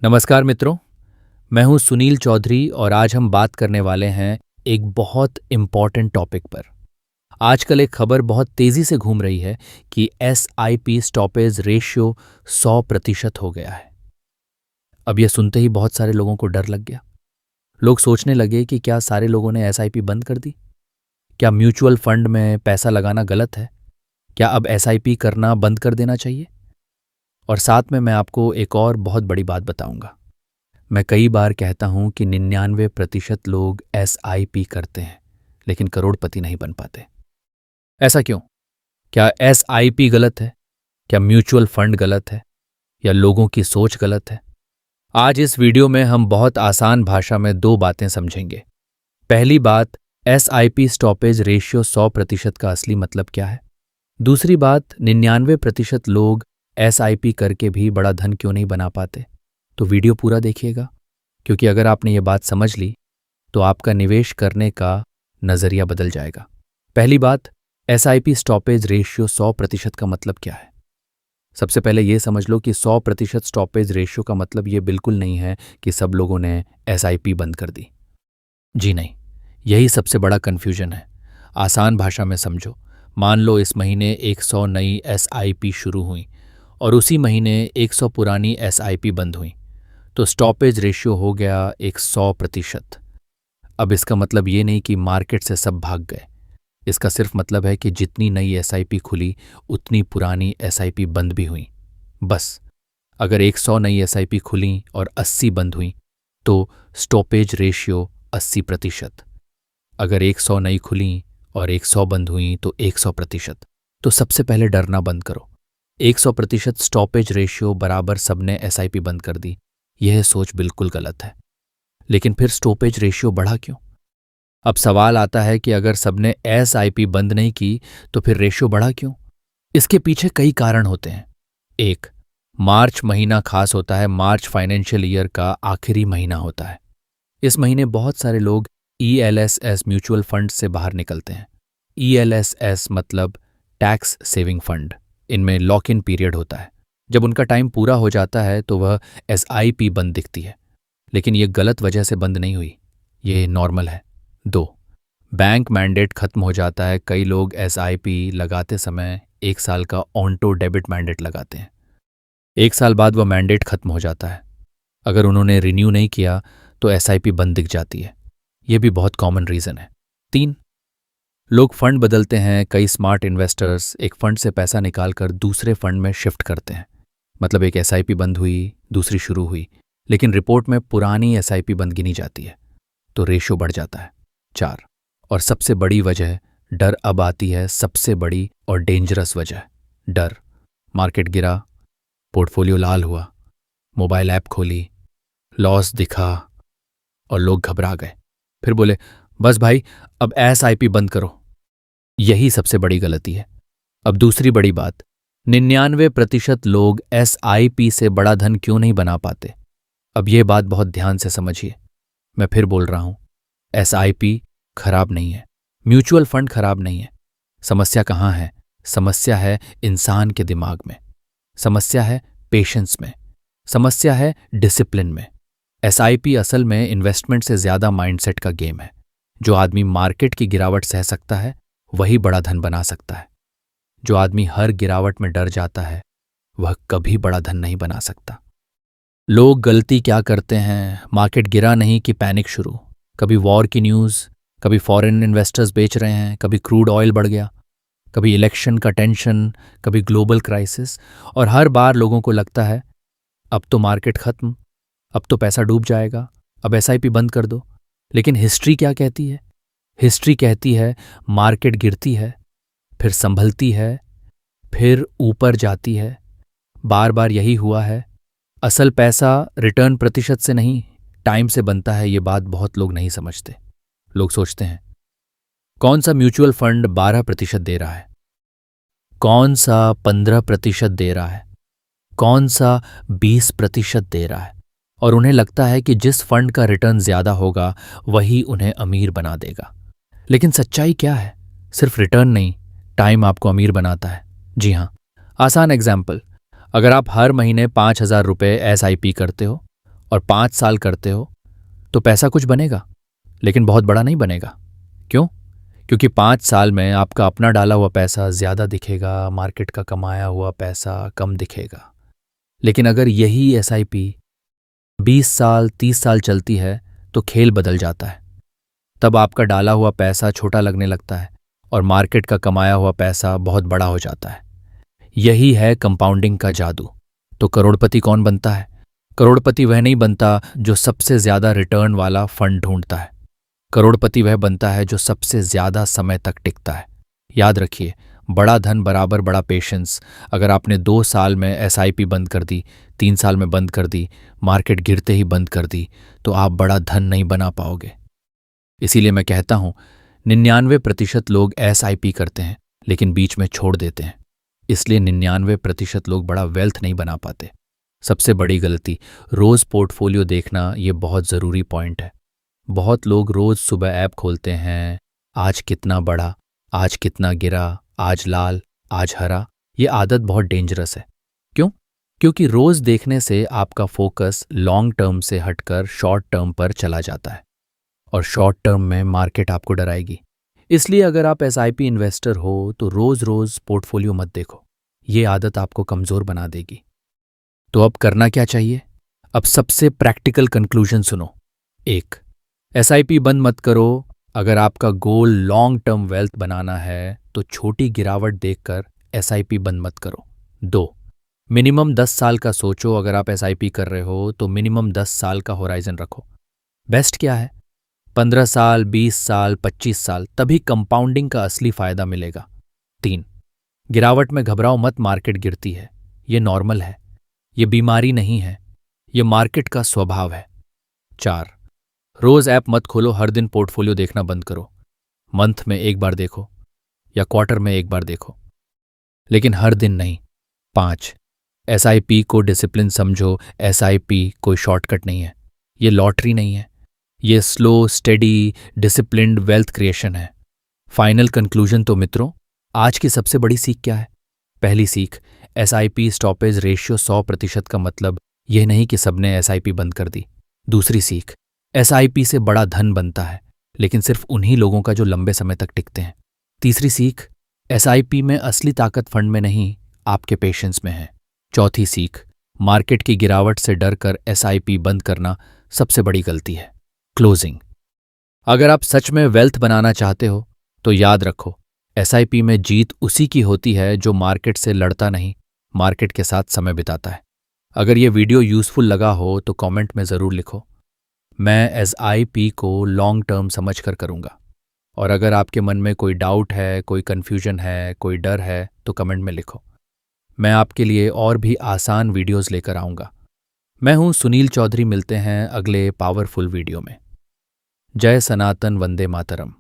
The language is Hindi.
नमस्कार मित्रों, मैं हूं सुनील चौधरी और आज हम बात करने वाले हैं एक बहुत इम्पॉर्टेंट टॉपिक पर। आजकल एक खबर बहुत तेज़ी से घूम रही है कि एसआईपी स्टॉपेज रेशियो 100% हो गया है। अब यह सुनते ही बहुत सारे लोगों को डर लग गया। लोग सोचने लगे कि क्या सारे लोगों ने एसआईपी बंद कर दी? क्या म्यूचुअल फंड में पैसा लगाना गलत है? क्या अब एसआईपी करना बंद कर देना चाहिए? और साथ में मैं आपको एक और बहुत बड़ी बात बताऊंगा। मैं कई बार कहता हूं कि 99% लोग एसआईपी करते हैं लेकिन करोड़पति नहीं बन पाते। ऐसा क्यों? क्या एसआईपी गलत है? क्या म्यूचुअल फंड गलत है? या लोगों की सोच गलत है? आज इस वीडियो में हम बहुत आसान भाषा में दो बातें समझेंगे। पहली बात, एसआईपी स्टॉपेज रेशियो 100% का असली मतलब क्या है। दूसरी बात, 99% लोग एसआईपी करके भी बड़ा धन क्यों नहीं बना पाते। तो वीडियो पूरा देखिएगा, क्योंकि अगर आपने ये बात समझ ली तो आपका निवेश करने का नज़रिया बदल जाएगा। पहली बात, एसआईपी स्टॉपेज रेशियो 100% का मतलब क्या है। सबसे पहले ये समझ लो कि 100% स्टॉपेज रेशियो का मतलब ये बिल्कुल नहीं है कि सब लोगों ने एसआईपी बंद कर दी। जी नहीं, यही सबसे बड़ा कन्फ्यूजन है। आसान भाषा में समझो। मान लो इस महीने 100 नई एसआईपी शुरू हुई और उसी महीने 100 पुरानी एसआईपी बंद हुई, तो स्टॉपेज रेशियो हो गया 100%। अब इसका मतलब ये नहीं कि मार्केट से सब भाग गए। इसका सिर्फ मतलब है कि जितनी नई एसआईपी खुली उतनी पुरानी एसआईपी बंद भी हुई। बस, अगर 100 नई एसआईपी खुली और 80 बंद हुई तो स्टॉपेज रेशियो 80%। अगर 100 नई खुली और 100 बंद हुई तो 100%। तो सबसे पहले डरना बंद करो। 100% स्टॉपेज रेशियो बराबर सबने एसआईपी बंद कर दी, यह सोच बिल्कुल गलत है। लेकिन फिर स्टॉपेज रेशियो बढ़ा क्यों? अब सवाल आता है कि अगर सबने एसआईपी बंद नहीं की तो फिर रेशियो बढ़ा क्यों? इसके पीछे कई कारण होते हैं। एक, मार्च महीना खास होता है। मार्च फाइनेंशियल ईयर का आखिरी महीना होता है। इस महीने बहुत सारे लोग ईएलएसएस म्यूचुअल फंड से बाहर निकलते हैं। ईएलएसएस मतलब टैक्स सेविंग फंड। इनमें लॉक इन पीरियड होता है। जब उनका टाइम पूरा हो जाता है तो वह एसआईपी बंद दिखती है, लेकिन ये गलत वजह से बंद नहीं हुई, ये नॉर्मल है। दो, बैंक मैंडेट खत्म हो जाता है। कई लोग एसआईपी लगाते समय 1 साल का ऑन्टो डेबिट मैंडेट लगाते हैं। 1 साल बाद वह मैंडेट खत्म हो जाता है। अगर उन्होंने रिन्यू नहीं किया तो एसआईपी बंद दिख जाती है। यह भी बहुत कॉमन रीज़न है। 3, लोग फंड बदलते हैं। कई स्मार्ट इन्वेस्टर्स एक फंड से पैसा निकालकर दूसरे फंड में शिफ्ट करते हैं। मतलब एक एसआईपी बंद हुई, दूसरी शुरू हुई, लेकिन रिपोर्ट में पुरानी एसआईपी बंद गिनी जाती है, तो रेशो बढ़ जाता है। 4, और सबसे बड़ी वजह डर अब आती है। सबसे बड़ी और डेंजरस वजह डर। मार्केट गिरा, पोर्टफोलियो लाल हुआ, मोबाइल ऐप खोली, लॉस दिखा और लोग घबरा गए। फिर बोले, बस भाई अब एसआईपी बंद करो। यही सबसे बड़ी गलती है। अब दूसरी बड़ी बात, 99% लोग एसआईपी से बड़ा धन क्यों नहीं बना पाते। अब यह बात बहुत ध्यान से समझिए। मैं फिर बोल रहा हूं, एसआईपी खराब नहीं है, म्यूचुअल फंड खराब नहीं है। समस्या कहाँ है? समस्या है इंसान के दिमाग में, समस्या है पेशेंस में, समस्या है डिसिप्लिन में। एसआईपी असल में इन्वेस्टमेंट से ज्यादा माइंडसेट का गेम है। जो आदमी मार्केट की गिरावट सह सकता है वही बड़ा धन बना सकता है। जो आदमी हर गिरावट में डर जाता है वह कभी बड़ा धन नहीं बना सकता। लोग गलती क्या करते हैं? मार्केट गिरा नहीं कि पैनिक शुरू। कभी वॉर की न्यूज़, कभी फॉरेन इन्वेस्टर्स बेच रहे हैं, कभी क्रूड ऑयल बढ़ गया, कभी इलेक्शन का टेंशन, कभी ग्लोबल क्राइसिस, और हर बार लोगों को लगता है अब तो मार्केट खत्म, अब तो पैसा डूब जाएगा, अब एसआईपी बंद कर दो। लेकिन हिस्ट्री क्या कहती है? हिस्ट्री कहती है मार्केट गिरती है, फिर संभलती है, फिर ऊपर जाती है। बार बार यही हुआ है। असल पैसा रिटर्न प्रतिशत से नहीं, टाइम से बनता है। ये बात बहुत लोग नहीं समझते। लोग सोचते हैं कौन सा म्यूचुअल फंड 12% दे रहा है, कौन सा 15% दे रहा है, कौन सा 20% दे रहा है, और उन्हें लगता है कि जिस फंड का रिटर्न ज्यादा होगा वही उन्हें अमीर बना देगा। लेकिन सच्चाई क्या है? सिर्फ रिटर्न नहीं, टाइम आपको अमीर बनाता है। जी हाँ, आसान एग्जाम्पल, अगर आप हर महीने 5,000 रुपये एसआईपी करते हो और 5 साल करते हो तो पैसा कुछ बनेगा, लेकिन बहुत बड़ा नहीं बनेगा। क्यों? क्योंकि 5 साल में आपका अपना डाला हुआ पैसा ज़्यादा दिखेगा, मार्केट का कमाया हुआ पैसा कम दिखेगा। लेकिन अगर यही एसआईपी 20 साल 30 साल चलती है तो खेल बदल जाता है। तब आपका डाला हुआ पैसा छोटा लगने लगता है और मार्केट का कमाया हुआ पैसा बहुत बड़ा हो जाता है। यही है कंपाउंडिंग का जादू। तो करोड़पति कौन बनता है? करोड़पति वह नहीं बनता जो सबसे ज्यादा रिटर्न वाला फंड ढूंढता है। करोड़पति वह बनता है जो सबसे ज्यादा समय तक टिकता है। याद रखिए, बड़ा धन बराबर बड़ा पेशेंस। अगर आपने 2 साल में एसआईपी बंद कर दी, 3 साल में बंद कर दी, मार्केट गिरते ही बंद कर दी, तो आप बड़ा धन नहीं बना पाओगे। इसीलिए मैं कहता हूं, 99% लोग एसआईपी करते हैं लेकिन बीच में छोड़ देते हैं। इसलिए 99% लोग बड़ा वेल्थ नहीं बना पाते। सबसे बड़ी गलती, रोज पोर्टफोलियो देखना, ये बहुत ज़रूरी पॉइंट है। बहुत लोग रोज सुबह ऐप खोलते हैं, आज कितना बढ़ा, आज कितना गिरा, आज लाल, आज हरा। ये आदत बहुत डेंजरस है। क्यों? क्योंकि रोज देखने से आपका फोकस लॉन्ग टर्म से हटकर शॉर्ट टर्म पर चला जाता है और शॉर्ट टर्म में मार्केट आपको डराएगी। इसलिए अगर आप एसआईपी इन्वेस्टर हो तो रोज रोज पोर्टफोलियो मत देखो, ये आदत आपको कमजोर बना देगी। तो अब करना क्या चाहिए? अब सबसे प्रैक्टिकल कंक्लूजन सुनो। 1, एसआईपी बंद मत करो। अगर आपका गोल लॉन्ग टर्म वेल्थ बनाना है तो छोटी गिरावट देखकर एसआईपी बंद मत करो। 2, मिनिमम 10 साल का सोचो। अगर आप एसआईपी कर रहे हो तो मिनिमम 10 साल का होराइजन रखो। बेस्ट क्या है? 15 साल, 20 साल, 25 साल, तभी कंपाउंडिंग का असली फायदा मिलेगा। 3, गिरावट में घबराओ मत, मार्केट गिरती है, ये नॉर्मल है, ये बीमारी नहीं है, ये मार्केट का स्वभाव है। 4, रोज ऐप मत खोलो, हर दिन पोर्टफोलियो देखना बंद करो। मंथ में एक बार देखो या क्वार्टर में एक बार देखो, लेकिन हर दिन नहीं। 5, एसआईपी को डिसिप्लिन समझो। एसआईपी कोई शॉर्टकट नहीं है, ये लॉटरी नहीं है, ये slow steady disciplined wealth creation है। फाइनल कंक्लूजन तो मित्रों, आज की सबसे बड़ी सीख क्या है? पहली सीख, एसआईपी स्टॉपेज रेशियो 100% का मतलब यह नहीं कि सबने एसआईपी बंद कर दी। दूसरी सीख, एसआईपी से बड़ा धन बनता है लेकिन सिर्फ उन्हीं लोगों का जो लंबे समय तक टिकते हैं। तीसरी सीख, एसआईपी में असली ताकत फंड में नहीं, आपके पेशेंस में है। चौथी सीख, मार्केट की गिरावट से डर कर एसआईपी बंद करना सबसे बड़ी गलती है। क्लोजिंग, अगर आप सच में वेल्थ बनाना चाहते हो तो याद रखो, एसआईपी में जीत उसी की होती है जो मार्केट से लड़ता नहीं, मार्केट के साथ समय बिताता है। अगर ये वीडियो यूजफुल लगा हो तो कमेंट में ज़रूर लिखो। मैं एसआईपी को लॉन्ग टर्म समझकर करूँगा। और अगर आपके मन में कोई डाउट है, कोई कन्फ्यूजन है, कोई डर है तो कमेंट में लिखो। मैं आपके लिए और भी आसान वीडियोज़ लेकर आऊँगा। मैं हूँ सुनील चौधरी, मिलते हैं अगले पावरफुल वीडियो में। जय सनातन, वंदे मातरम।